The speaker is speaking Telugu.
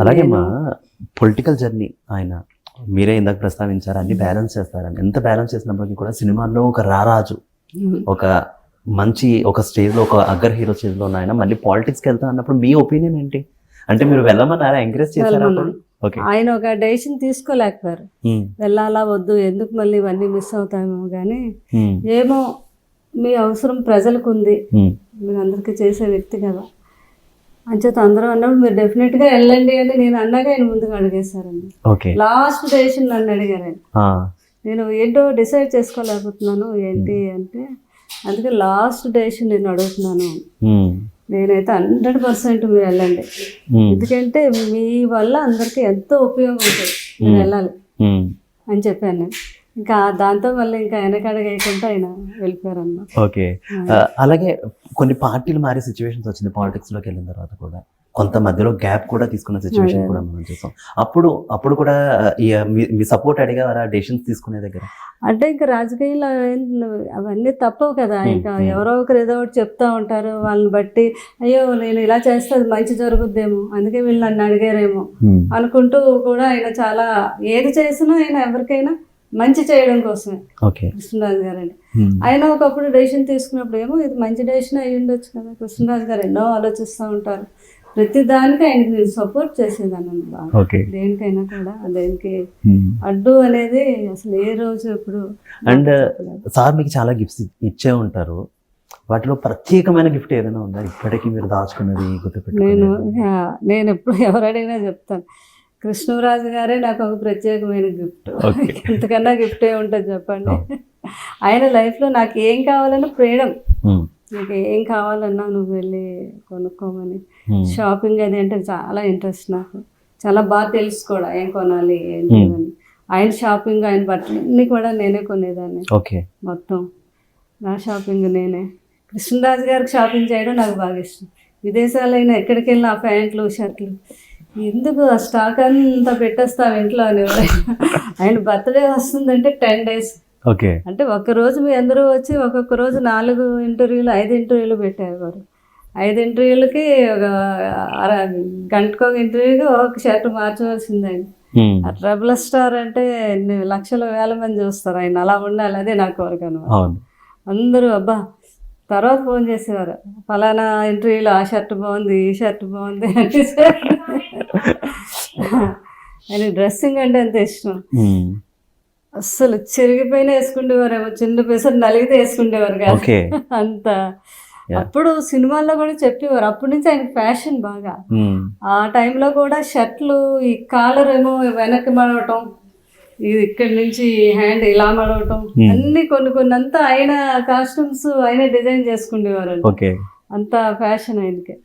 అలాగే మా పొలిటికల్ జర్నీ ఆయన మీరే ఇందాక ప్రస్తావించారు, అన్ని బ్యాలెన్స్ చేస్తారని. ఎంత బ్యాలెన్స్ చేసినప్పటికీ కూడా సినిమాల్లో ఒక రారాజు, ఒక మంచి ఒక స్టేజ్లో, ఒక అగ్గర్ హీరో స్టేజ్లో ఉన్న ఆయన మళ్ళీ పాలిటిక్స్కి వెళ్తా అన్నప్పుడు మీ ఒపీనియన్ ఏంటి? అంటే మీరు వెళ్ళమన్నారా, ఎంకరేజ్ చేశారా? ఆయన ఒక డెసిషన్ తీసుకోలేకపోయారు, వెళ్ళాలా వద్దు, ఎందుకు మళ్ళీ ఇవన్నీ మిస్ అవుతామేమో కానీ ఏమో మీ అవసరం ప్రజలకు ఉంది, మీరు అందరికీ చేసే వ్యక్తి కదా అంచేత అందరూ అన్నప్పుడు మీరు డెఫినెట్గా వెళ్ళండి అని నేను అన్నాగా ఆయన ముందుగా అడిగేశారండి. లాస్ట్ డెసిషన్ నన్ను అడిగారు ఆయన. నేను ఏంటో డిసైడ్ చేసుకోలేకపోతున్నాను ఏంటి అంటే, అందుకే లాస్ట్ డెసిషన్ నేను అడుగుతున్నాను, నేనైతే 100% మీరు వెళ్ళండి, ఎందుకంటే మీ వల్ల అందరికీ ఎంతో ఉపయోగం ఉంటుంది, మీరు వెళ్ళాలి అని చెప్పాను నేను. ఇంకా దాంతో మళ్ళీ ఇంకా వెనకడగేయకుండా ఆయన వెళ్ళిపోయారన్న. ఓకే. అలాగే కొన్ని పార్టీలు మారే సిచ్యువేషన్స్ వచ్చింది పాలిటిక్స్లోకి వెళ్ళిన తర్వాత కూడా, కొంత మధ్యలో గ్యాప్ కూడా తీసుకున్న సిచ్యువేషన్ కూడా మనం చూసాం. అప్పుడు కూడా మీ సపోర్ట్ అడిగేవారా డెసిషన్స్ తీసుకునే దగ్గర? అంటే ఇంకా రాజకీయాలు అవన్నీ తప్పవు కదా, ఇంకా ఎవరో ఒకరు ఏదో ఒకటి చెప్తా ఉంటారు, వాళ్ళని బట్టి అయ్యో నేను ఇలా చేస్తే అది మంచి జరుగుద్దేమో, అందుకే వీళ్ళు నన్ను అడిగారేమో అనుకుంటూ కూడా ఆయన చాలా ఏది చేసినా ఆయన ఎవరికైనా మంచి చేయడం కోసమే. కృష్ణరాజు గారు అండి, ఆయన ఒకప్పుడు డెసిషన్ తీసుకున్నప్పుడు ఏమో ఇది మంచి డెసిషన్ అయ్యి ఉండొచ్చు కదా, కృష్ణరాజు గారు ఎన్నో ఆలోచిస్తూ ఉంటారు, ప్రతి దానికి ఆయనకి నేను సపోర్ట్ చేసేదాన్ని బాగా, దేనికైనా కూడా దేనికి అడ్డు అనేది అసలు ఏ రోజు ఎప్పుడు. అండ్ సార్ మీకు చాలా గిఫ్ట్స్ ఇచ్చే ఉంటారు, వాటిలో ప్రత్యేకమైన గిఫ్ట్ ఏదైనా ఉందా ఇప్పటికీ మీరు దాచుకున్నది గుర్తుపెట్టుకుని? నేను ఎప్పుడు ఎవరు అడిగినా చెప్తాను, కృష్ణరాజు గారే నాకు ఒక ప్రత్యేకమైన గిఫ్ట్, ఎంతకన్నా గిఫ్ట్ ఏముంటుంది చెప్పండి. ఆయన లైఫ్లో నాకు ఏం కావాలన్నా ఫ్రీడమ్, నాకు ఏం కావాలన్నా నువ్వు వెళ్ళి కొనుక్కోమని. షాపింగ్ అది అంటే చాలా ఇంట్రెస్ట్, నాకు చాలా బాగా తెలుసు కూడా ఏం కొనాలి ఏం లేదని. ఆయన షాపింగ్, ఆయన బట్టలు అన్నీ కూడా నేనే కొనేదాన్ని, మొత్తం నా షాపింగ్ నేనే. కృష్ణరాజు గారికి షాపింగ్ చేయడం నాకు బాగా ఇష్టం, విదేశాలైనా ఎక్కడికి వెళ్ళినా ఆ ప్యాంట్లు షర్ట్లు ఎందుకు ఆ స్టాక్ అంతా పెట్టేస్తాం ఇంట్లో అని. ఆయన బర్త్డే వస్తుందంటే 10 days, అంటే ఒక్కరోజు మీ అందరూ వచ్చి ఒక్కొక్క రోజు 4 ఇంటర్వ్యూలు 5 ఇంటర్వ్యూలు పెట్టేవారు. 5 ఇంటర్వ్యూలకి ఒక గంటకు ఒక ఇంటర్వ్యూకి ఒక షర్ట్ మార్చవలసింది ఆయన. ట్రబుల్ స్టార్ అంటే లక్షల వేల మంది చూస్తారు ఆయన, అలా ఉండాలి, అదే నా కోరిక అనమాట. అందరూ అబ్బా తర్వాత ఫోన్ చేసేవారు, ఫలానా ఇంటర్వ్యూలో ఆ షర్ట్ బాగుంది, ఈ షర్ట్ బాగుంది అంటే. ఆయన డ్రెస్సింగ్ అంటే అంత ఇష్టం, అస్సలు చెరిగిపోయినా వేసుకుండేవారేమో, చిన్న పెసరు నలిగితే వేసుకుండేవారు కాదు అంత. అప్పుడు సినిమాల్లో కూడా చెప్పేవారు, అప్పటి నుంచి ఆయన ఫ్యాషన్ బాగా. ఆ టైంలో కూడా షర్ట్లు ఈ కాలర్ ఏమో వెనక్కి మడవటం, ఇది ఇక్కడి నుంచి హ్యాండ్ ఇలా మడవటం, అన్ని కొన్ని అంతా ఆయన కాస్ట్యూమ్స్ ఆయన డిజైన్ చేసుకుండేవారు, అంత ఫ్యాషన్ ఆయనకి.